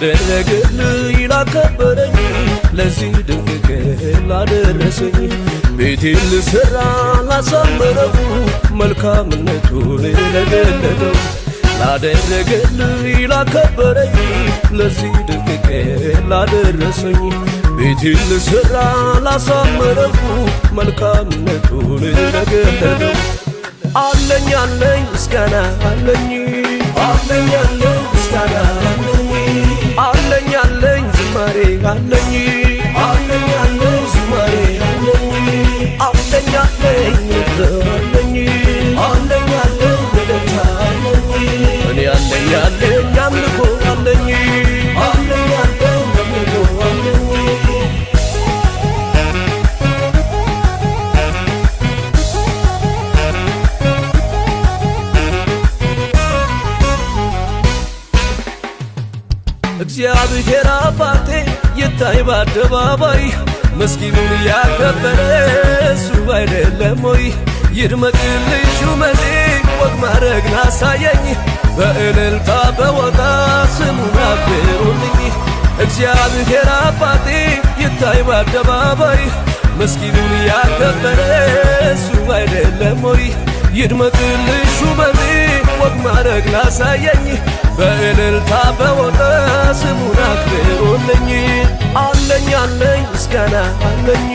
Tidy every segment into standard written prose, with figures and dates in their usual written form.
ላደረገልኝ ላከበረኝ ለዚህ ድንቅ ቀን ላደረሰኝ ቤቴን ልሰራ ላሳመረው መልካምነቱን ለገለጠው ላደረገልኝ ላከበረኝ ለዚህ ድንቅ ቀን ላደረሰኝ ቤቴን ልሰራ ላሳመረው መልካምነቱን ለገለጠው አለኝ አለኝ ምስጋና አለኝ አለኝ አለኝ ምስጋና አለኝ አለኝ ዝማሬ አለኝ አለኝ አለኝ ዝማሬ አለኝ አለኝ አለኝ አለኝ አለኝ ደስታ አለኝ እኔ አለኝ አለኝ አምልኮ አለኝ አለኝ አለኝ አምልኮ አለኝ እግዚአብሔር አባቴ ይታይ በአደባባይ መስጊዱን ያከበረ እሱ አይደለም ወይ? ይድመቅልኝ ሹመቴ ወግ ማረግን አሳየኝ በእልልታ በወጣ ስሙን አክብሩልኝ እግዚአብሔር አባቴ ይታይ በአደባባይ መስጊዱን ያከበረ እሱ አይደለም ወይ? ይድመቅልኝ ሹመቴ ወግ ማረግን አሳየኝ በእልልታ በወጣ ስሙን አክብሩልኝ አለኝ አለኝ ምስጋና አለኝ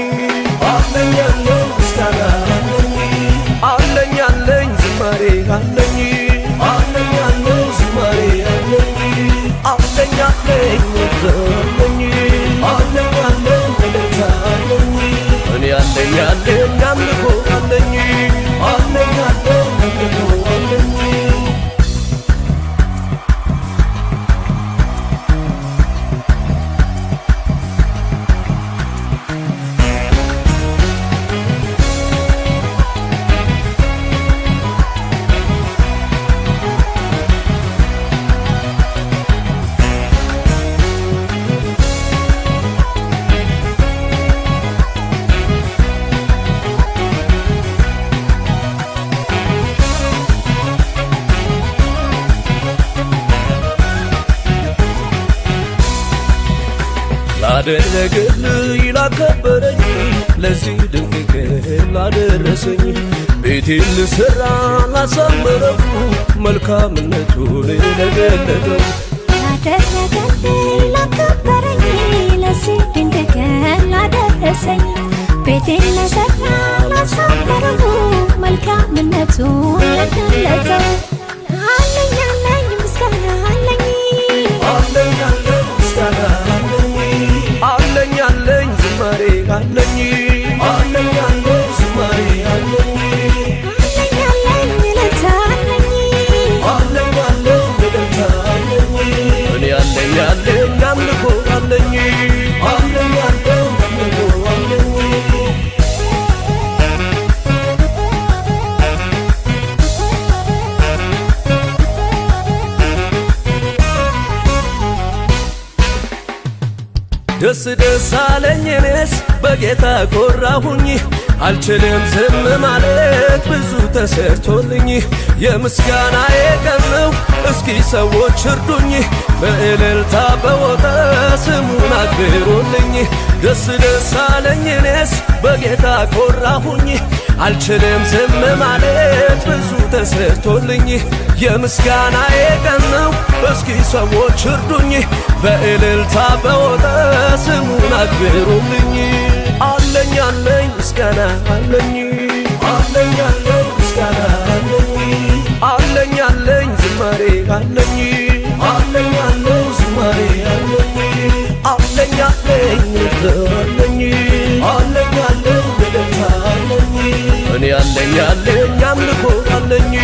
አለኝ አለኝ ምስጋና አለኝ አለኝ አለኝ ዝማሬ አለኝ አለኝ አለኝ ዝማሬ አለኝ አለኝ አለኝ አለኝ አለኝ አለኝ ደስታ አለኝ እኔ አለኝ አለኝ አምልኮ አለኝ አለኝ አለኝ አምልኮ አለኝ ላደረገልኝ ላከበረኝ ለዚህ ድንቅ ቀን ላደረሰኝ ቤቴን ልሰራ ላሳመረው መልካምነቱን ለገለጠው ላደረገልኝ ላከበረኝ ለዚህ ድንቅ ቀን ላደረሰኝ ቤቴን ልሰራ ላሳመረው መልካምነቱን ለገለጠው አለኝ አለኝ ምስጋና አለኝ አለኝ አለኝ ምስጋና አለኝ አለኝ ዝማሬ አለኝ አለኝ አለኝ ዝማሬ አለኝ አለኝ አለኝ ደስታ አለኝ አለኝ አለኝ ደስታ አለኝ እኔ አለኝ አለኝ አምልኮ አለኝ አለኝ አለኝ አምልኮ አለኝ ደስ ደስ አለኝ እኔስ በጌታ ኮራሁኝ አልችልም ዝም ማለት ብዙ ተሰርቶልኝ የምስጋናዬ ቀን ነው እስኪ ሰዎች እርዱኝ በእልልታ በወጣ ስሙን አክብሩልኝ ደስ ደስ አለኝ እኔስ በጌታ ኮራሁኝ አልችልም ዝም ማለት ብዙ ተሰርቶልኝ የምስጋናዬ ቀን ነው እስኪ ሰዎች እርዱኝ በእልልታ በወጣ ስሙን አክብሩልኝ አለኝ አለኝ ምስጋና አለኝ አለኝ አለኝ ምስጋና አለኝ አለኝ አለኝ ዝማሬ አለኝ አለኝ አለኝ ዝማሬ አለኝ አለኝ አለኝ አለኝ አለኝ አለኝ ደስታ አለኝ እኔ አለኝ አለኝ አምልኮ አለኝ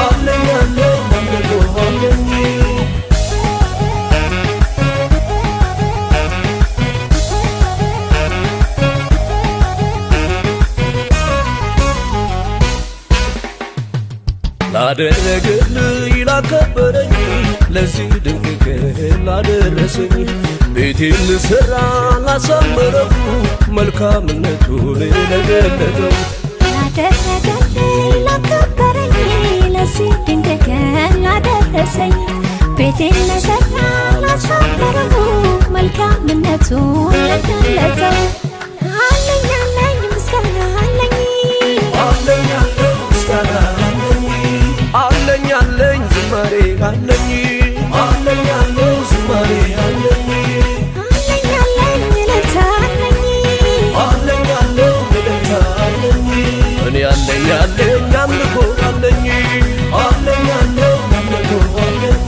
አለኝ አለኝ አምልኮ አለኝ ላደረገልኝ ላከበረኝ ለዚህ ድንቅ ቀን ላደረሰኝ ቤቴን ልሰራ ላሳመረው መልካምነቱን ለገለጠው ላደረገልኝ ላከበረኝ ለዚህ ድንቅ ቀን ላደረሰኝ ቤቴን ለሰራ ላሳመረው መልካምነቱን ለገለጸው አለኝ አለኝ ምስጋና አለኝ አለኝ አለኝ ምስጋና አለኝ አለኝ ዝማሬ አለኝ አለኝ አለኝ ዝማሬ አለኝ አለኝ አለኝ እልልታ አለኝ አለኝ አለኝ እልልታ አለኝ እኔ አለኝ አለኝ አምልኮ አለኝ አለኝ አለኝ አምልኮ አለኝ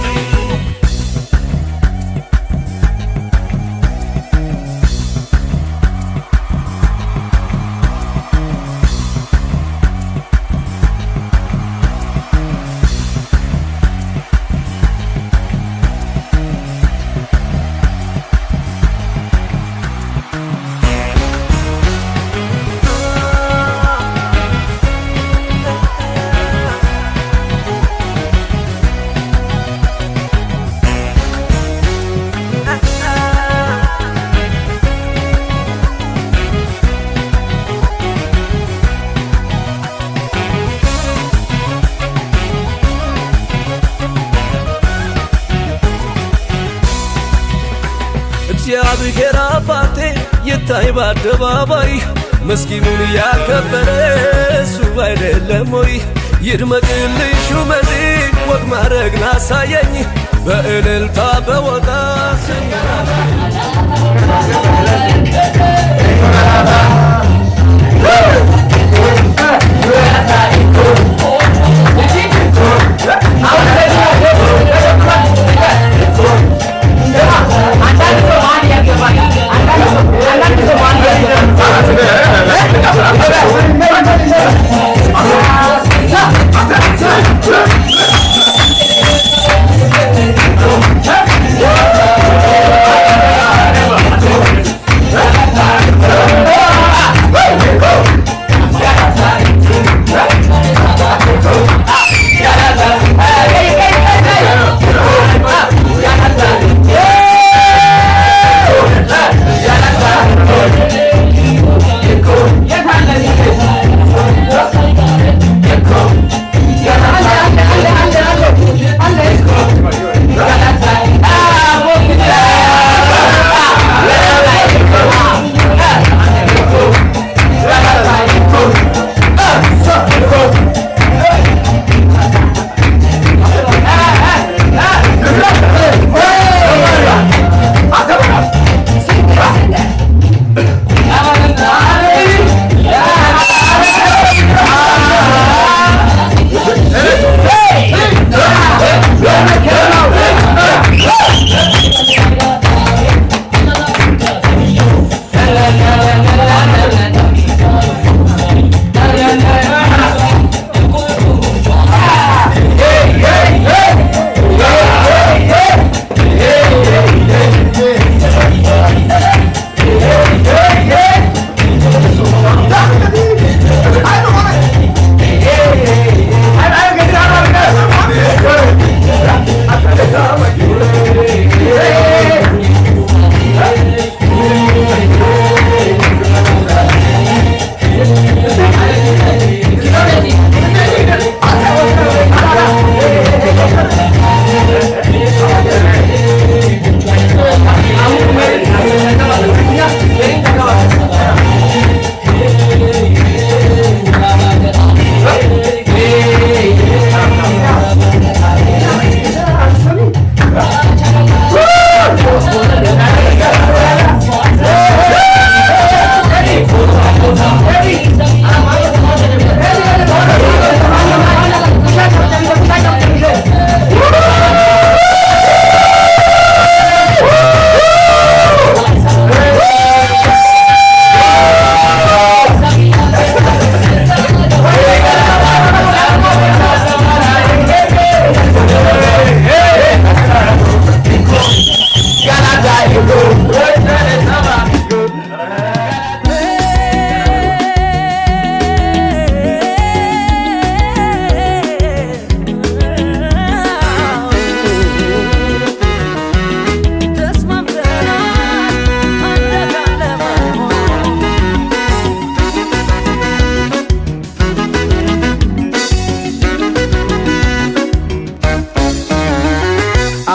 እግዚአብሔር አባቴ ይታይ በአደባባይ መስኪኑን ያከበረ እሱ አይደለም ወይ? ይድመቅልኝ ሹመቴ ወግ ማረግን አሳየኝ በእልልታ በወጣ Go!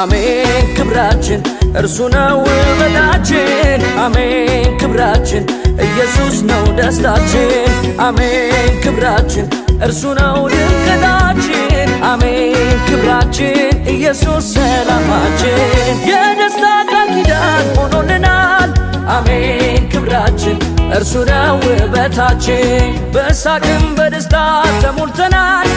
አሜን ክብራችን እርሱ ነው ውበታችን አሜን ክብራችን ኢየሱስ ነው ደስታችን አሜን ክብራችን እርሱ ነው ድንቅታችን አሜን ክብራችን ኢየሱስ ሰላማችን የደስታ ቃል ኪዳን ሆኖልናል አሜን ክብራችን እርሱ ነው ውበታችን በሳቅም በደስታ ተሞልተናል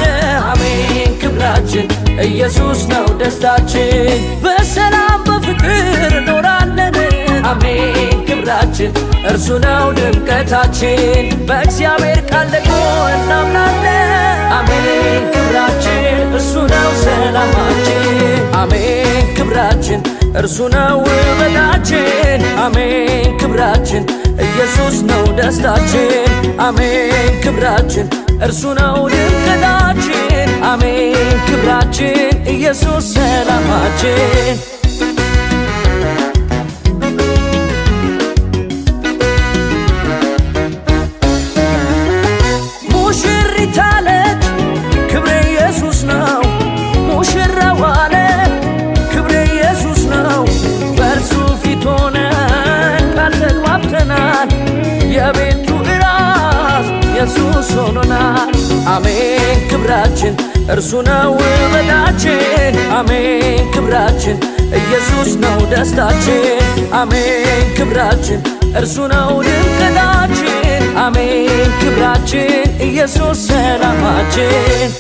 አሜን ክብራችን ኢየሱስ ነው ደስታችን በሰላም በፍቅር እኖራለን አሜን ክብራችን እርሱ ነው ድምቀታችን በእግዚአብሔር ቃል ደግሞ እናምናለን አሜን ክብራችን እርሱ ነው ሰላማችን አሜን ክብራችን እርሱ ነው ውበታችን አሜን ክብራችን ኢየሱስ ነው ደስታችን አሜን ክብራችን እርሱ ነው ድንቅታችን አሜን ክብራችን ኢየሱስ ሰላማችን ሙሽሪት አለች ክብሬ ኢየሱስ ነው ሙሽራው አለ ክብሬ ኢየሱስ ነው በእርሱ ፊት ሆነን ቃል ተግባብተናል የቤቱ እራስ ኢየሱስ ሆኖናል አሜን ክብራችን እርሱ ነው ውበታችን አሜን ክብራችን ኢየሱስ ነው ደስታችን አሜን ክብራችን እርሱ ነው ድንቅታችን አሜን ክብራችን ኢየሱስ ሰላማችን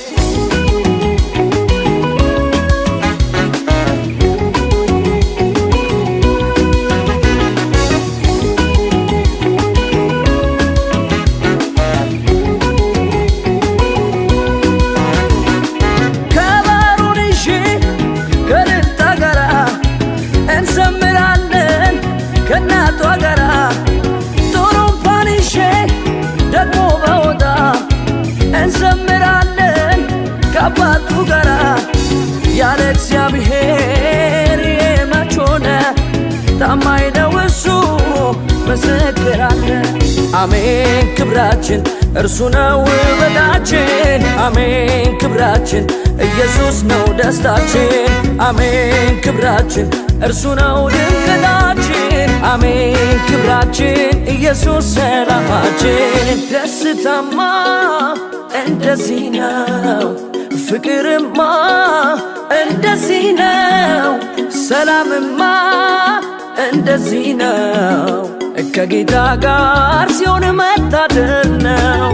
ከናቷ ጋራ ጡሩምባን ይዤ ደግሞ በወጣ እንዘምራለን ከአባቱ ጋራ ያለ እግዚአብሔር መች ሆነ ታማኝ ነው እሱ ምስክር አለ አሜን ክብራችን እርሱ ነው ውበታችን አሜን ክብራችን ኢየሱስ ነው ደስታችን አሜን ክብራችን እርሱ ነው ድንቅታችን አሜን ክብራችን ኢየሱስ ሰላማችን ደስታማ እንደዚህ ነው ፍቅርማ እንደዚህ ነው ሰላምማ እንደዚህ ነው ከጌታ ጋር ሲሆን መታደል ነው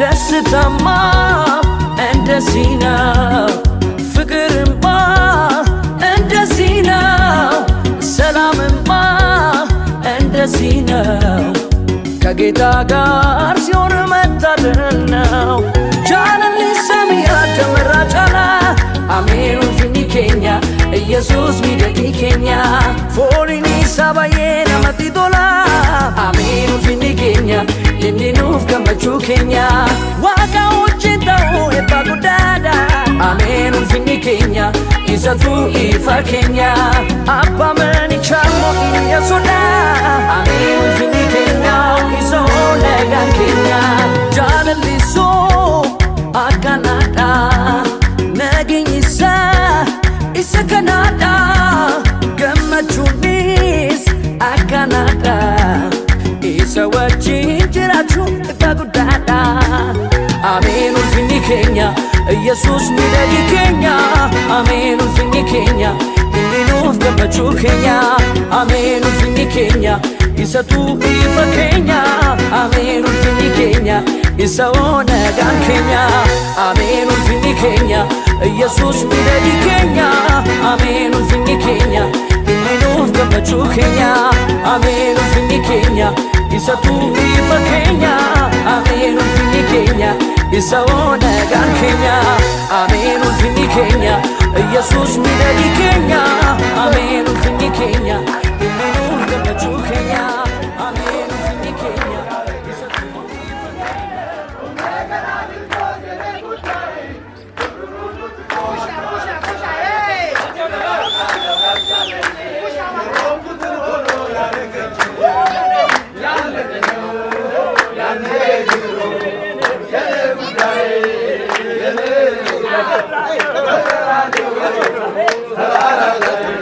ደስታማ እንደዚህ ነው ፍቅርማ እንደዚህ ነው ሰላምማ እንደዚህ ነው ከጌታ ጋር ሲሆን መታደል ነው ጃለሊ ሰሚያ ተመራጫላ አሜን ፊኒ ኬኛ ኢየሱስ ሚደቂ ኬኛ ፎሊኒ ሳባዬ ነመቲ ዶላ አሜን ፊኒ ኬኛ ኢኒኑፍ ገመቹ ኬኛ ዋጋ ውጭንተው ኤባ ጉዳዳ አሜን ፊኒ ኬኛ ኢሰቱ ኢፋ ኬኛ አባ መኒቻሞ ኢየሱዳ አሜን ፊኒ ኬኛ ኢሶ ነጋን ኬኛ ጃለሊሶ አካናዳ ነግኝሳ isa kanada gammachuunis akkanada isa wajjin jiraachuun akka guddaadha ameen ulfinni keenya yesuus miidhagi keenya ameen ulfinni keenya inni nuuf gammachuu keenya ameen ulfinni keenya isatu ifa keenya ameen ulfinni keenya isa onagaan keenya ameen ulfinni keenya ኢየሱስ ሚደቂ ኬኛ አሜን ፊኒ ኬኛ ኢኒኑፍ ገመቹ ኬኛ አሜን ፊኒ ኬኛ ኢሰቱ ኢፈ ኬኛ አሜን ፊኒ ኬኛ ኢሰወነ ጋን ኬኛ አሜን ፊኒ ኬኛ ኢየሱስ ሚደቂ ኬኛ አሜን ፊኒ ኬኛ ኢኒኑፍ ገመቹ ኬኛ አሜን ፊኒ ኬኛ Yeah.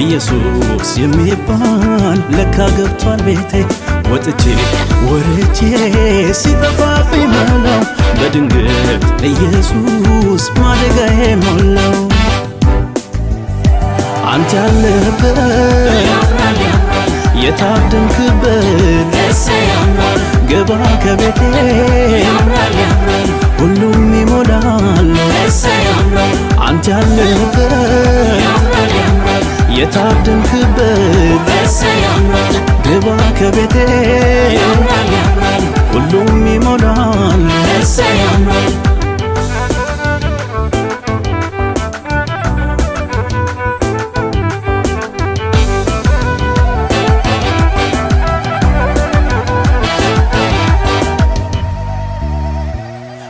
ኢየሱስ የሚባል ለካ ገብቷል ቤቴ ወጥቼ ወርጄ ሲጠፋብኝ መላው በድንገት ኢየሱስ ማደጋዬ ሞላው አንተ ያለህበት የታደምክበት ገባ ከቤቴ ሁሉም ይሞላል አንተ ያለህበት የታደምክበት ግባ ከቤቴ ሁሉም ይሞላል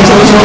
Now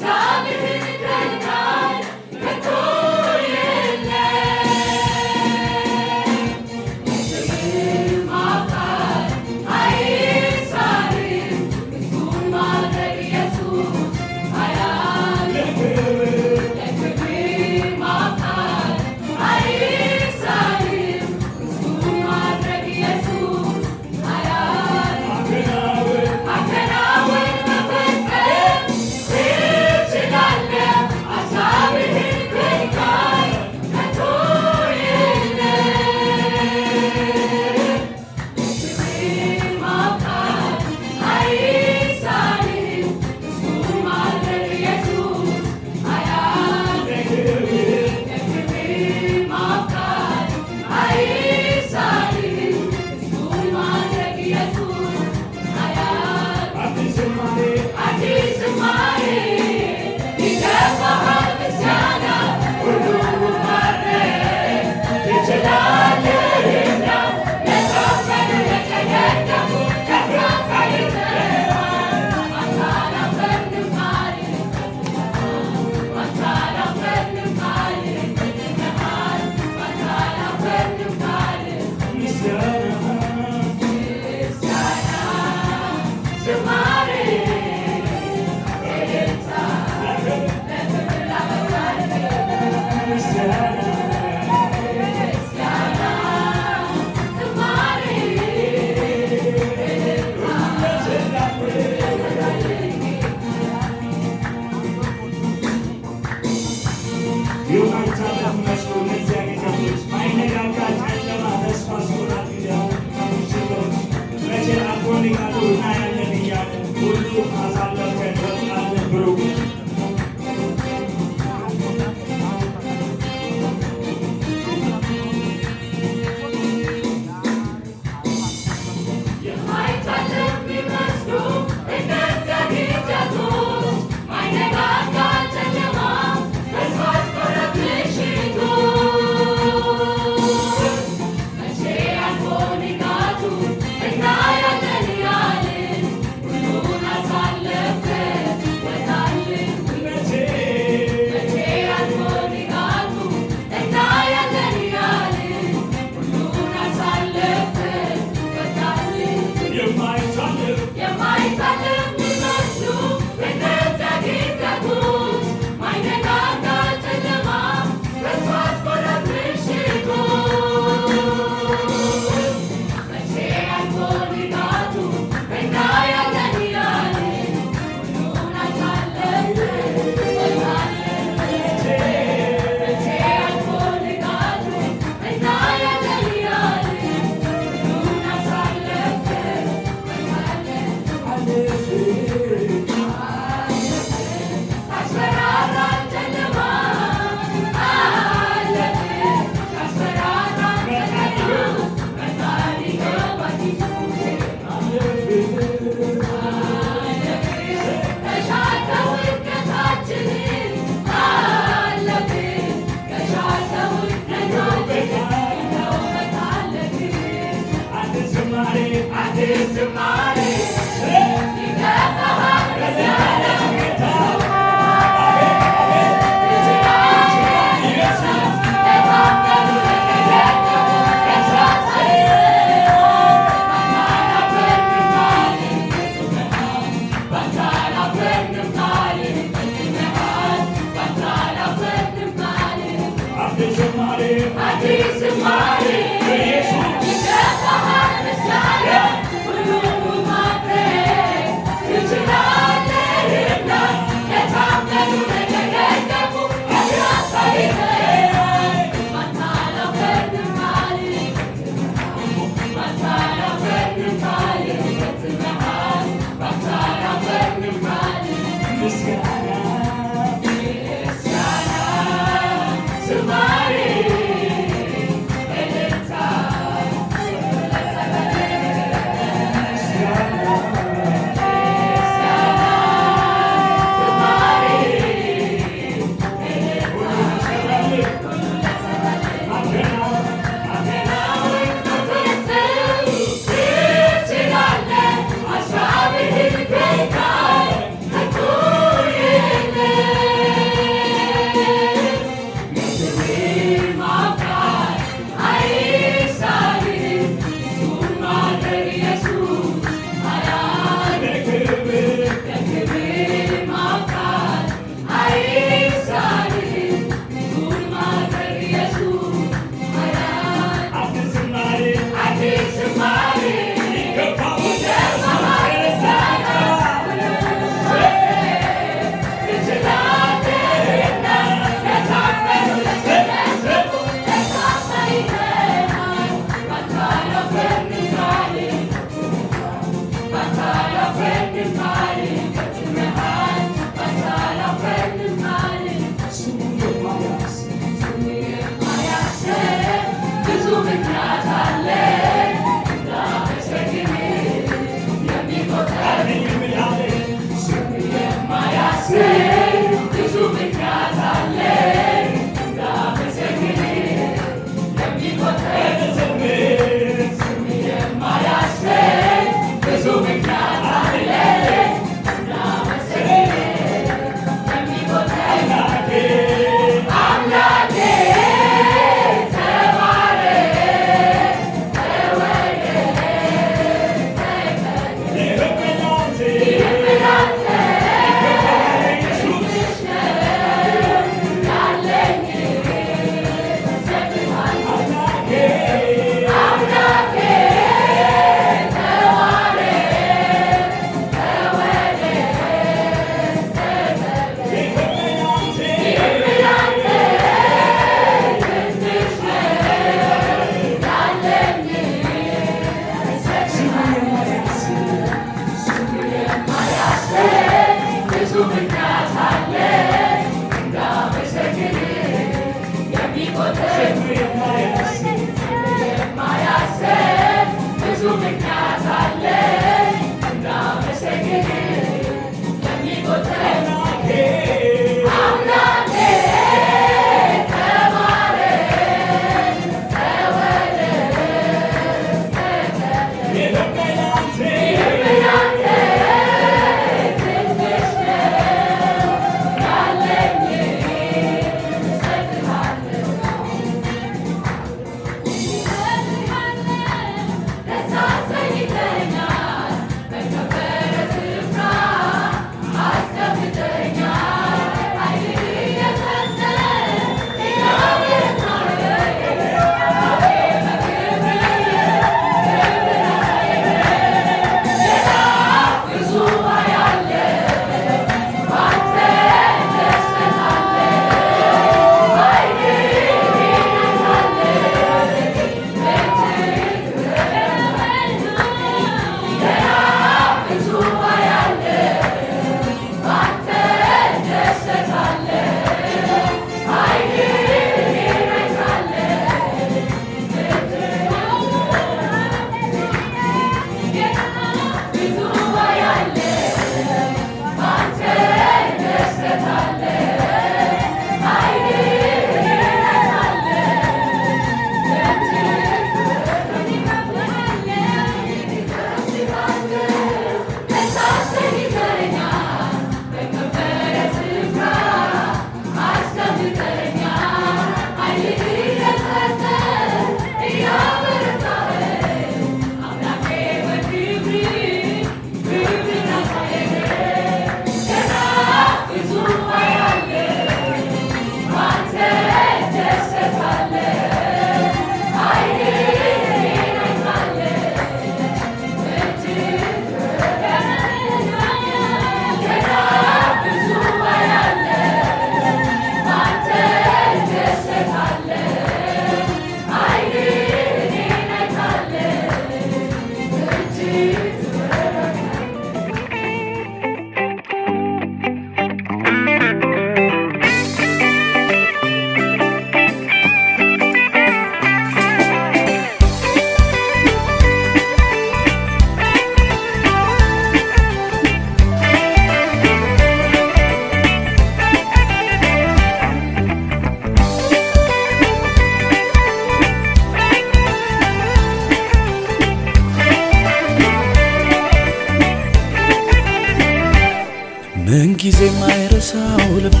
ምን ጊዜ ማይረሳው ልቤ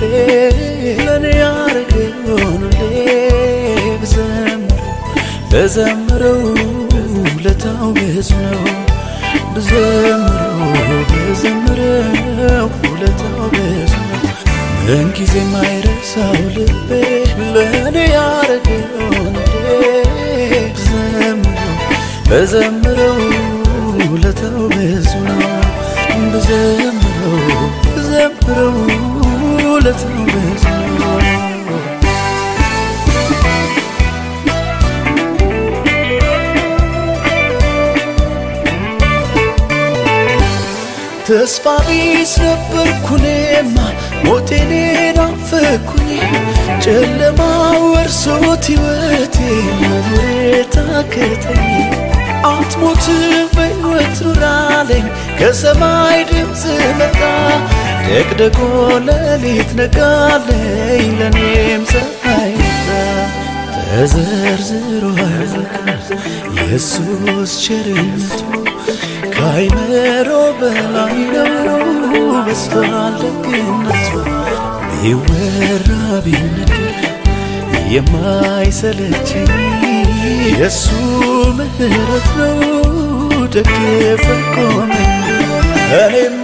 ለኔ ያረገውን በዘምረው ለታው ብዙ ነው በዘምረው ለታው ብዙ ነው ምን ጊዜ ማይረሳው ልቤ ለኔ ያረገውን በዘምረው ለታው ብዙ ነው ዘምረው ለታው ብዙ ነው ተስፋ ቢስ ነበርኩ እኔማ ሞቴን ናፈኩኝ ጨለማ ወርሶት ሕይወቴን መኖር ታከተኝ አትሞትም በሕይወት ኑር አለኝ ከሰማይ ድምፅ መጣ ደግደጎ ሌሊት ነጋለኝ ለኔም ፀሐይ ወጣ ተዘርዝሮ አያልቅም ኢየሱስ ቸርነቱ ከአይምሮ በላይ ነው በዝቷል ደግነቱ ቢወራ ቢነገር የማይሰለቸኝ የሱ ምሕረት ነው ደግፎ ቆመኝ እኔም